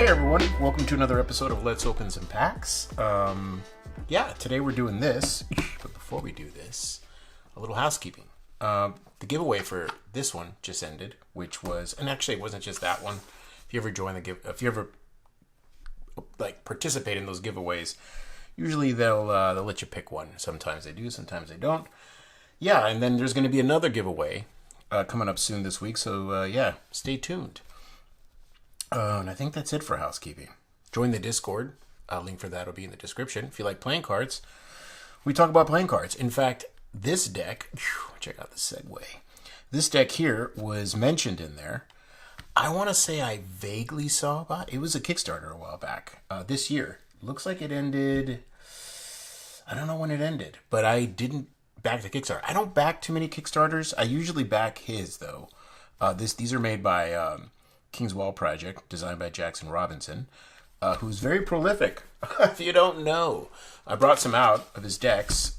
Hey everyone, welcome to another episode of Let's Open Some Packs. Today we're doing this, but before we do this, a little housekeeping. The giveaway for this one just ended, which was, and actually it wasn't just that one. If you ever join if you ever participate in those giveaways, usually they'll let you pick one. Sometimes they do, sometimes they don't. Yeah, and then there's going to be another giveaway coming up soon this week, so stay tuned. And I think that's it for housekeeping. Join the Discord. Link for that will be in the description. If you like playing cards, we talk about playing cards. In fact, this deck, check out the segue. This deck here was mentioned in there. I want to say I vaguely saw about it. It was a Kickstarter a while back. This year. Looks like it ended. I don't know when it ended, but I didn't back the Kickstarter. I don't back too many Kickstarters. I usually back his, though. These are made by King's Wall Project, designed by Jackson Robinson, who's very prolific. If you don't know, I brought some out of his decks.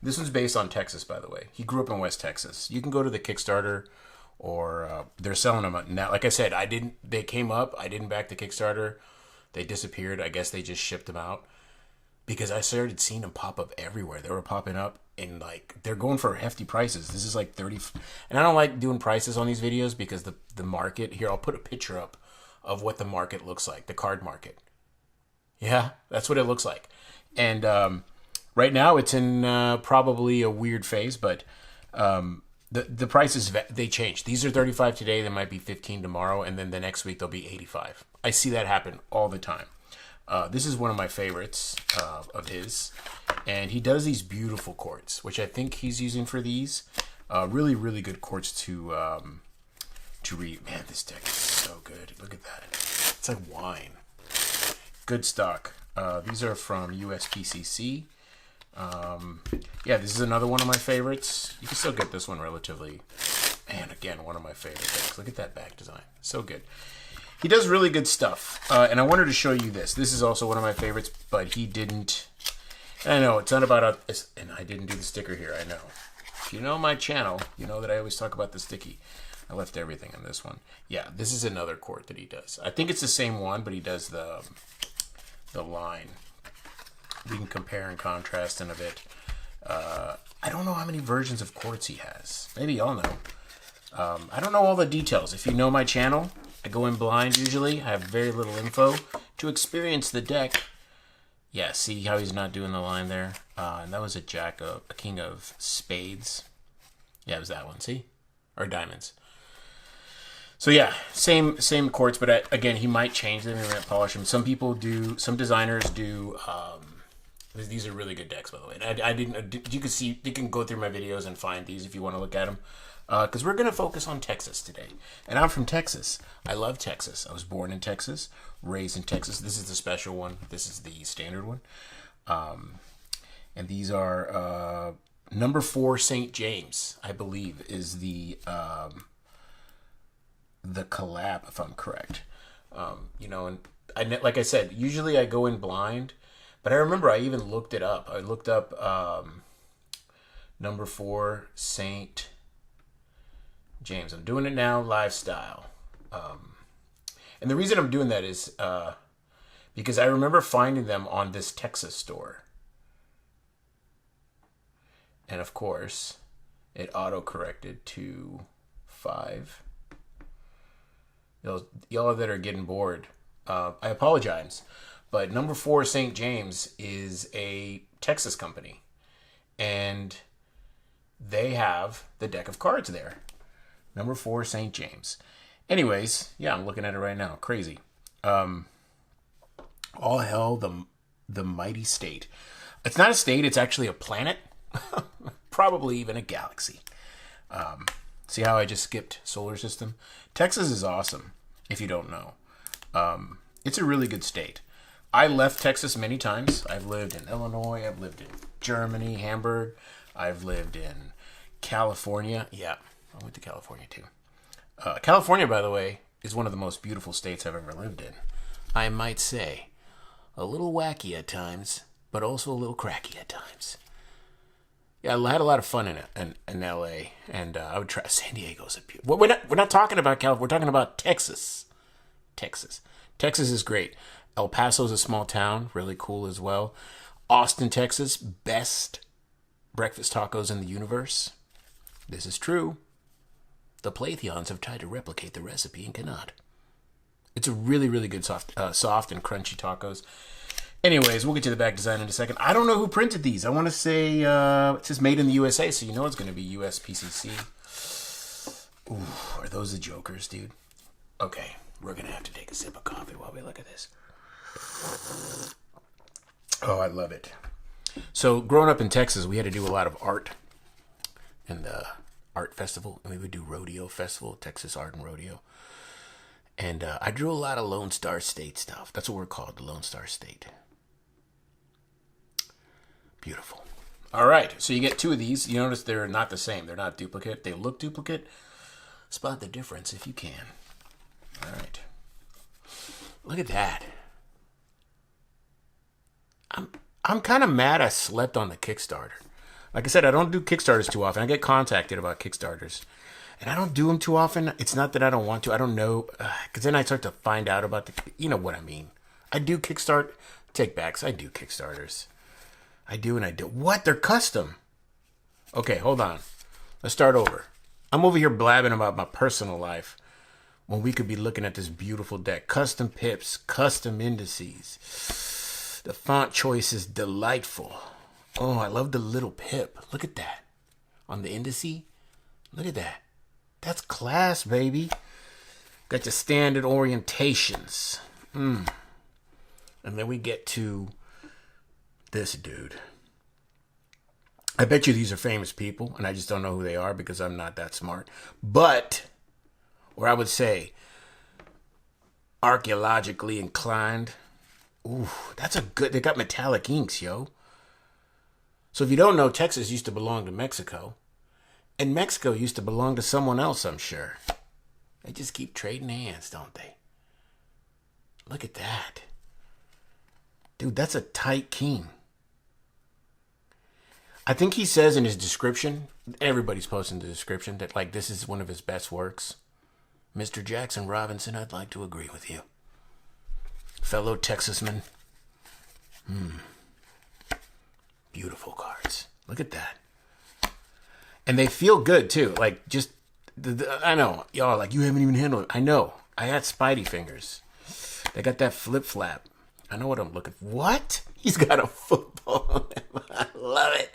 This one's based on Texas, by the way. He grew up in West Texas. You can go to the Kickstarter, or they're selling them now. Like I said, they came up. I didn't back the Kickstarter. They disappeared. I guess they just shipped them out because I started seeing them pop up everywhere. They were popping up. And they're going for hefty prices. This is like 30, and I don't like doing prices on these videos because the market here. I'll put a picture up of what the market looks like, the card market. Yeah, that's what it looks like. And right now it's in probably a weird phase, but the prices they change. These are 35 today. They might be 15 tomorrow, and then the next week they'll be 85. I see that happen all the time. This is one of my favorites of his, and he does these beautiful quartz, which I think he's using for these. Really, really good quartz to read. Man, this deck is so good. Look at that. It's like wine. Good stock. These are from USPCC. This is another one of my favorites. You can still get this one relatively. And again, one of my favorite decks. Look at that back design. So good. He does really good stuff, and I wanted to show you this. This is also one of my favorites, but he didn't. I know it's not about and I didn't do the sticker here. I know. If you know my channel, you know that I always talk about the sticky. I left everything on this one. Yeah, this is another quart that he does. I think it's the same one, but he does the line. We can compare and contrast in a bit. I don't know how many versions of quartz he has. Maybe y'all know. I don't know all the details. If you know my channel, I go in blind usually. I have very little info to experience the deck. Yeah, see how he's not doing the line there? And that was a king of spades. Yeah, it was that one, see? Or diamonds. So yeah, same quartz, but again, he might change them, he might polish them. Some people do, some designers do. These are really good decks, by the way. And I didn't, you can see, you can go through my videos and find these if you want to look at them. Because we're going to focus on Texas today. And I'm from Texas. I love Texas. I was born in Texas, raised in Texas. This is the special one. This is the standard one. And these are number 4 St. James, I believe, is the collab, if I'm correct. And like I said, usually I go in blind. But I remember I even looked it up. I looked up number 4 St. James. I'm doing it now, lifestyle. And the reason I'm doing that is because I remember finding them on this Texas store. And of course, it auto-corrected to 5. Y'all that are getting bored, I apologize. But number 4 St. James is a Texas company. And they have the deck of cards there. Number 4 St. James. Anyways, yeah, I'm looking at it right now. Crazy. All hell the mighty state. It's not a state, it's actually a planet. Probably even a galaxy. See how I just skipped solar system? Texas is awesome, if you don't know. It's a really good state. I left Texas many times. I've lived in Illinois. I've lived in Germany, Hamburg. I've lived in California. Yeah, I went to California too. California, by the way, is one of the most beautiful states I've ever lived in. I might say, a little wacky at times, but also a little cracky at times. Yeah, I had a lot of fun in LA, and I would try. San Diego's a beautiful. We're not talking about California. We're talking about Texas. Texas is great. El Paso is a small town, really cool as well. Austin, Texas, best breakfast tacos in the universe. This is true. The Playtheons have tried to replicate the recipe and cannot. It's a really, really good soft and crunchy tacos. Anyways, we'll get to the back design in a second. I don't know who printed these. I want to say it says made in the USA, so you know it's going to be USPCC. Ooh, are those the jokers, dude? Okay, we're going to have to take a sip of coffee while we look at this. Oh, I love it. So growing up in Texas, we had to do a lot of art in the art festival. And we would do rodeo festival, Texas Art and Rodeo. And I drew a lot of Lone Star State stuff. That's what we're called, the Lone Star State. Beautiful. All right, so you get two of these. You notice they're not the same. They're not duplicate. They look duplicate. Spot the difference if you can. All right. Look at that. I'm kind of mad I slept on the Kickstarter. Like I said, I don't do Kickstarters too often. I get contacted about Kickstarters. And I don't do them too often. It's not that I don't want to. I don't know. Because then I start to find out about the... You know what I mean. I do Kickstart... Take backs. I do Kickstarters. I do and I do. What? They're custom. Okay, hold on. Let's start over. I'm over here blabbing about my personal life when we could be looking at this beautiful deck. Custom pips. Custom indices. The font choice is delightful. Oh, I love the little pip. Look at that. On the indice. Look at that. That's class, baby. Got your standard orientations. And then we get to this dude. I bet you these are famous people, and I just don't know who they are because I'm not that smart. But, or I would say, archaeologically inclined. Ooh, that's a good... They got metallic inks, yo. So if you don't know, Texas used to belong to Mexico. And Mexico used to belong to someone else, I'm sure. They just keep trading hands, don't they? Look at that. Dude, that's a tight king. I think he says in his description, everybody's posting the description, that like this is one of his best works. Mr. Jackson Robinson, I'd like to agree with you. Fellow Texasman. Beautiful cards. Look at that. And they feel good, too. Like, just... I know. Y'all like, you haven't even handled it. I know. I got spidey fingers. They got that flip-flap. I know what I'm looking for. What? He's got a football on him. I love it.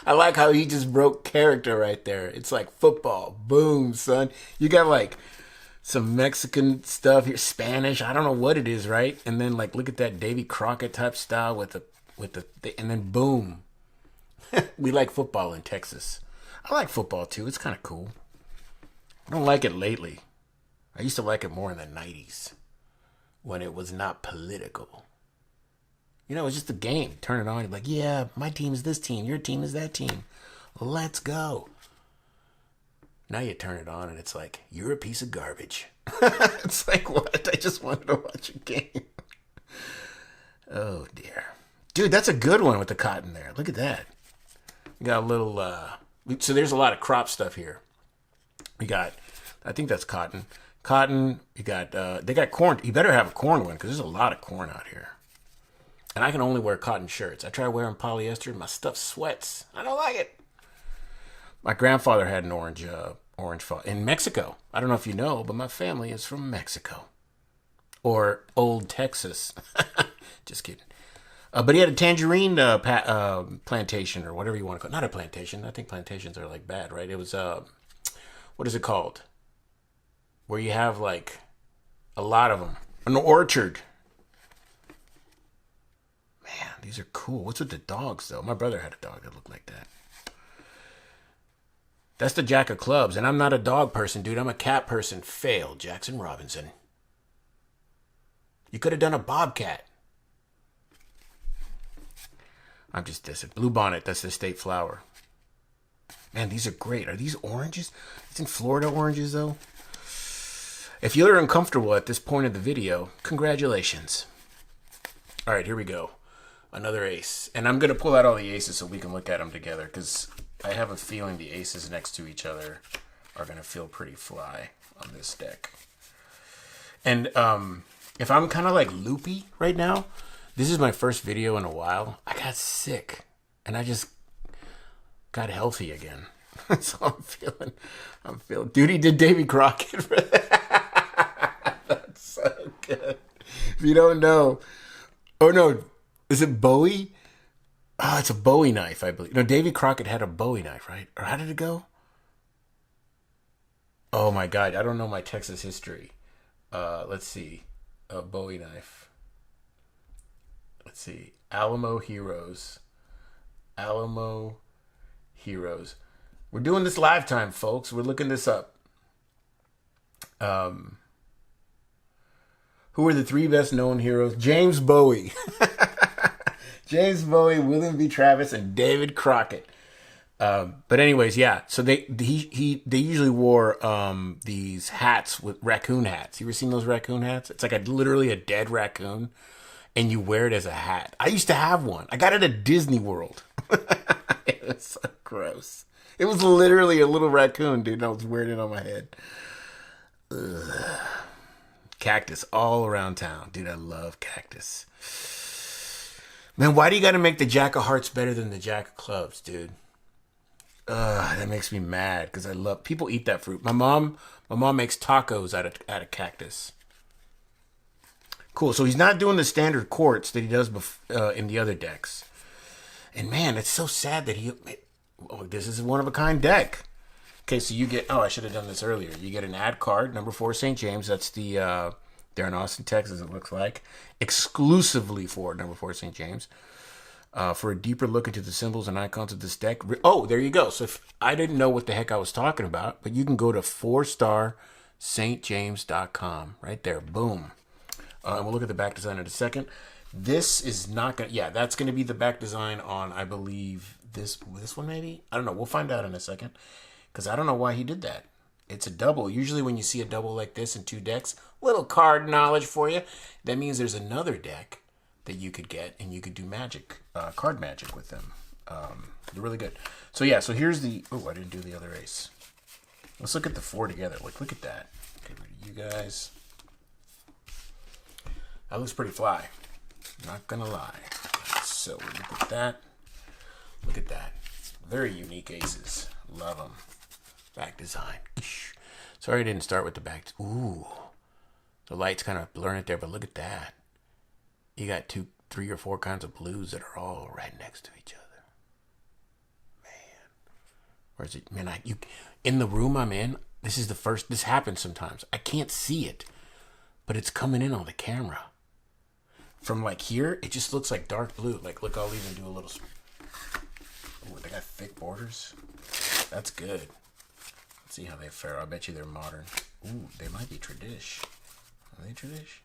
I like how he just broke character right there. It's like football. Boom, son. You got, like, some Mexican stuff here. Spanish. I don't know what it is, right? And then, like, look at that Davy Crockett type style with the and then boom. We like football in Texas. I like football, too. It's kind of cool. I don't like it lately. I used to like it more in the 90s when it was not political. You know, it's just a game. Turn it on. You're like, yeah, my team is this team. Your team is that team. Let's go. Now you turn it on and it's like, you're a piece of garbage. It's like, what? I just wanted to watch a game. Oh, dear. Dude, that's a good one with the cotton there. Look at that. We got a little... So there's a lot of crop stuff here. We got, I think that's cotton. Cotton, you got, they got corn. You better have a corn one because there's a lot of corn out here. And I can only wear cotton shirts. I try wearing polyester and my stuff sweats. I don't like it. My grandfather had an orange in Mexico. I don't know if you know, but my family is from Mexico. Or old Texas. Just kidding. But he had a tangerine plantation or whatever you want to call it. Not a plantation. I think plantations are like bad, right? It was, what is it called? Where you have like a lot of them. An orchard. Man, these are cool. What's with the dogs though? My brother had a dog that looked like that. That's the Jack of Clubs. And I'm not a dog person, dude. I'm a cat person. Fail, Jackson Robinson. You could have done a bobcat. I'm just dissing. Blue bonnet, that's the state flower. Man, these are great. Are these oranges? Isn't Florida oranges, though? If you're uncomfortable at this point of the video, congratulations. All right, here we go. Another ace. And I'm going to pull out all the aces so we can look at them together because I have a feeling the aces next to each other are going to feel pretty fly on this deck. And if I'm kind of like loopy right now, this is my first video in a while. I got sick and I just got healthy again. So I'm feeling. Dude, he did Davy Crockett for that. That's so good. If you don't know, oh no, is it Bowie? Oh, it's a Bowie knife, I believe. No, Davy Crockett had a Bowie knife, right? Or how did it go? Oh my God, I don't know my Texas history. Let's see, a Bowie knife. Let's see, Alamo Heroes. We're doing this live time, folks. We're looking this up. Who are the 3 best known heroes? James Bowie. James Bowie, William B. Travis, and David Crockett. But anyways, yeah. So they usually wore these hats with raccoon hats. You ever seen those raccoon hats? It's like literally a dead raccoon, and you wear it as a hat. I used to have one. I got it at Disney World. It was so gross. It was literally a little raccoon, dude. And I was wearing it on my head. Ugh. Cactus all around town. Dude, I love cactus. Man, why do you got to make the Jack of Hearts better than the Jack of Clubs, dude? That makes me mad because I love... People eat that fruit. My mom makes tacos out of cactus. Cool. So he's not doing the standard quartz that he does in the other decks. And man, it's so sad that this is a one-of-a-kind deck. Okay, so you get... Oh, I should have done this earlier. You get an ad card, number 4, St. James. That's the... They're in Austin, Texas, it looks like. Exclusively for number 4, St. James. For a deeper look into the symbols and icons of this deck. Oh, there you go. So if I didn't know what the heck I was talking about, but you can go to 4starstjames.com. Right there. Boom. And we'll look at the back design in a second. This is not going to... Yeah, that's going to be the back design on, I believe, this one maybe? I don't know. We'll find out in a second. Because I don't know why he did that. It's a double. Usually when you see a double like this in 2 decks, little card knowledge for you. That means there's another deck that you could get and you could do magic, card magic with them. They're really good. So yeah, so here's the... Oh, I didn't do the other ace. Let's look at the 4 together. Look at that. Get rid of you guys. That looks pretty fly. Not gonna lie. So we look at that. Look at that. Very unique aces. Love them. Back design. Sorry I didn't start with the back. Ooh. The light's kind of blurring it there, but look at that. You got 2, 3, or 4 kinds of blues that are all right next to each other. Man. Where's it? Man, in the room I'm in, this happens sometimes. I can't see it, but it's coming in on the camera. From like here, it just looks like dark blue. Like, look, I'll even do a little... Ooh, they got thick borders. That's good. Let's see how they fare. I bet you they're modern. Ooh, they might be tradish. Are they tradish?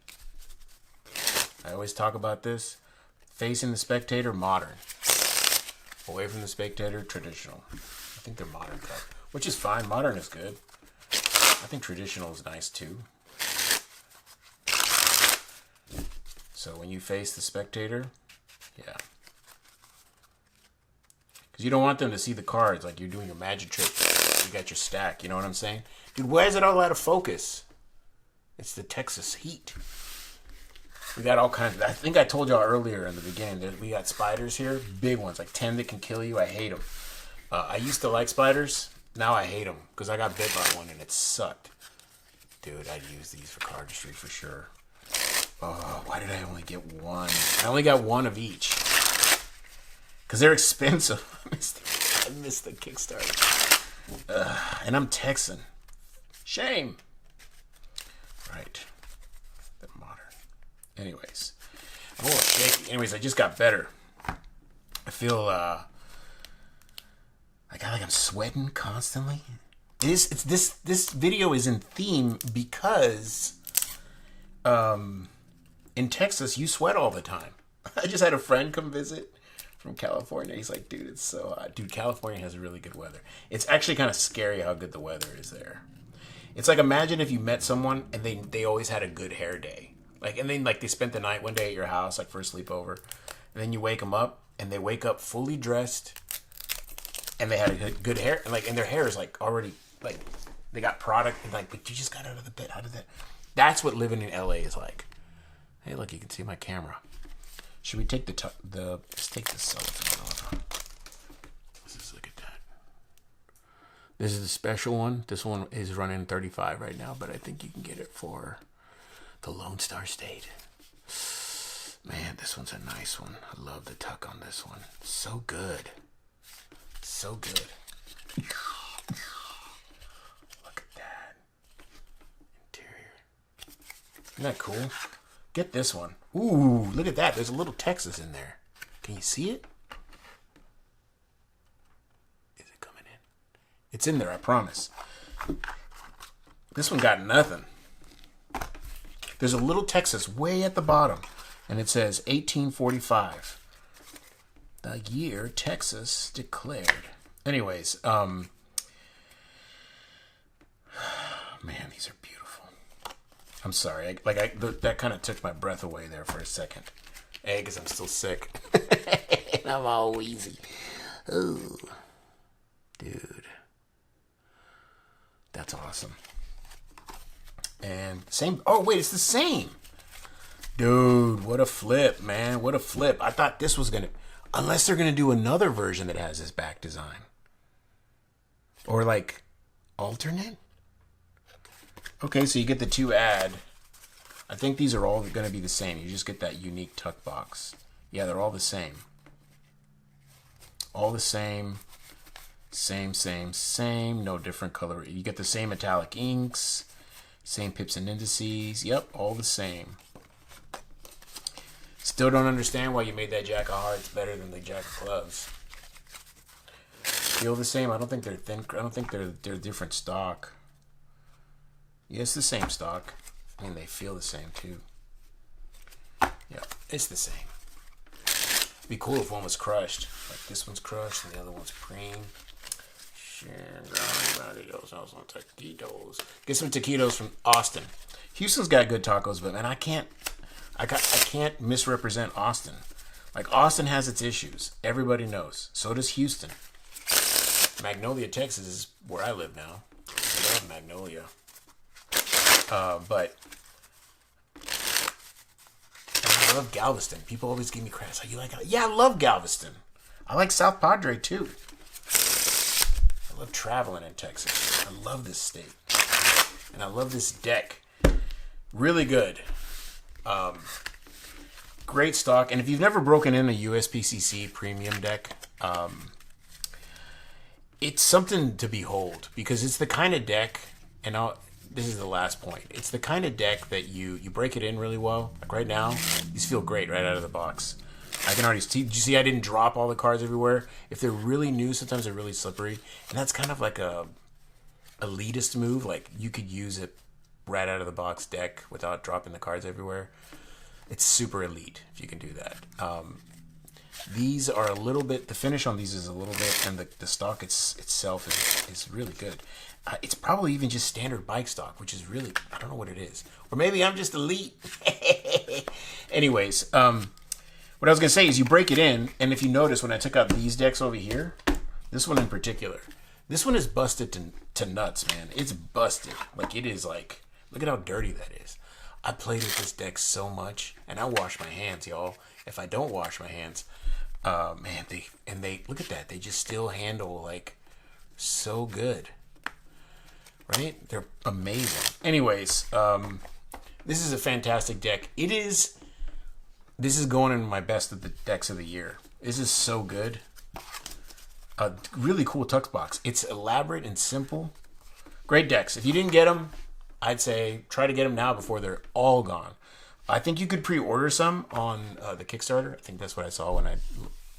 I always talk about this. Facing the spectator, modern. Away from the spectator, traditional. I think they're modern cut, which is fine. Modern is good. I think traditional is nice too. So when you face the spectator, yeah. Because you don't want them to see the cards like you're doing your magic trick. You got your stack, you know what I'm saying? Dude, why is it all out of focus? It's the Texas heat. We got all kinds of... I think I told y'all earlier in the beginning that we got spiders here. Big ones, like 10 that can kill you. I hate them. I used to like spiders. Now I hate them because I got bit by one and it sucked. Dude, I'd use these for cardistry for sure. Oh, why did I only get one? I only got one of each. Because they're expensive. I missed the Kickstarter. And I'm Texan. Shame. Right. They're modern. Anyways. I'm a little shaky. Anyways, I just got better. I feel like I'm sweating constantly. This video is in theme because in Texas you sweat all the time. I just had a friend come visit from California. He's like, dude, it's so hot. Dude, California has really good weather. It's actually kind of scary how good the weather is there. It's like, imagine if you met someone and they always had a good hair day. Like, and then like they spent the night one day at your house, like for a sleepover. And then you wake them up and they wake up fully dressed and they had a good hair. And like, and their hair is like already like, they got product and like, but you just got out of the bed. How did that? That's what living in LA is like. Hey, look, you can see my camera. Should we take let's take the cellophane off. Let's just look at that. This is the special one. This one is running 35 right now, but I think you can get it for the Lone Star State. Man, this one's a nice one. I love the tuck on this one. So good. So good. Look at that. Interior. Isn't that cool? Get this one. Ooh, look at that. There's a little Texas in there. Can you see it? Is it coming in? It's in there, I promise. This one got nothing. There's a little Texas way at the bottom, and it says 1845. The year Texas declared. Anyways, man, these are beautiful. I'm sorry, that kind of took my breath away there for a second. A, because I'm still sick. And I'm all wheezy. Ooh. Dude. That's awesome. And same. Oh, wait, it's the same. Dude, what a flip, man. What a flip. I thought this was going to... Unless they're going to do another version that has this back design. Or like alternate? Okay, so you get the two ad. I think these are all going to be the same. You just get that unique tuck box. Yeah, they're all the same. All the same. Same. No different color. You get the same metallic inks. Same pips and indices. Yep, all the same. Still don't understand why you made that Jack of Hearts better than the Jack of Clubs. Feel the same. I don't think they're thin. I don't think they're different stock. Yeah, it's the same stock. I mean, they feel the same too. Yeah, it's the same. It'd be cool if one was crushed. Like this one's crushed and the other one's cream. Taquitos. Get some taquitos from Austin. Houston's got good tacos, but man, I can't misrepresent Austin. Like Austin has its issues. Everybody knows. So does Houston. Magnolia, Texas is where I live now. I love Magnolia. But I love Galveston. People always give me crap. So you like? Yeah, I love Galveston. I like South Padre too. I love traveling in Texas. I love this state. And I love this deck. Really good. Great stock. And if you've never broken in a USPCC premium deck, it's something to behold. Because it's the kind of deck, and this is the last point. It's the kind of deck that you break it in really well. Like right now, these feel great right out of the box. I can already see. Did you see I didn't drop all the cards everywhere? If they're really new, sometimes they're really slippery. And that's kind of like a elitist move. Like you could use it right out of the box deck without dropping the cards everywhere. It's super elite if you can do that. These are a little bit, the finish on these is a little bit, and the stock itself is really good. It's probably even just standard bike stock, which is really, I don't know what it is. Or maybe I'm just elite. Anyways, what I was going to say is you break it in, and if you notice when I took out these decks over here, this one in particular, this one is busted to nuts, man. It's busted. Like, it is like, look at how dirty that is. I played with this deck so much, and I wash my hands, y'all. If I don't wash my hands, man, they look at that. They just still handle, like, so good. Right? They're amazing. Anyways, this is a fantastic deck. This is going in my best of the decks of the year. This is so good. A really cool tux box. It's elaborate and simple. Great decks. If you didn't get them, I'd say try to get them now before they're all gone. I think you could pre-order some on the Kickstarter. I think that's what I saw when I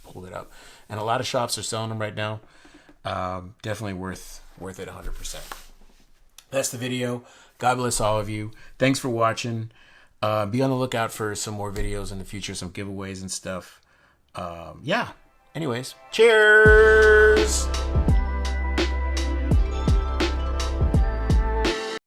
pulled it up. And a lot of shops are selling them right now. Definitely worth it 100%. That's the video. God bless all of you. Thanks for watching. Be on the lookout for some more videos in the future, some giveaways and stuff. Yeah. Anyways, cheers!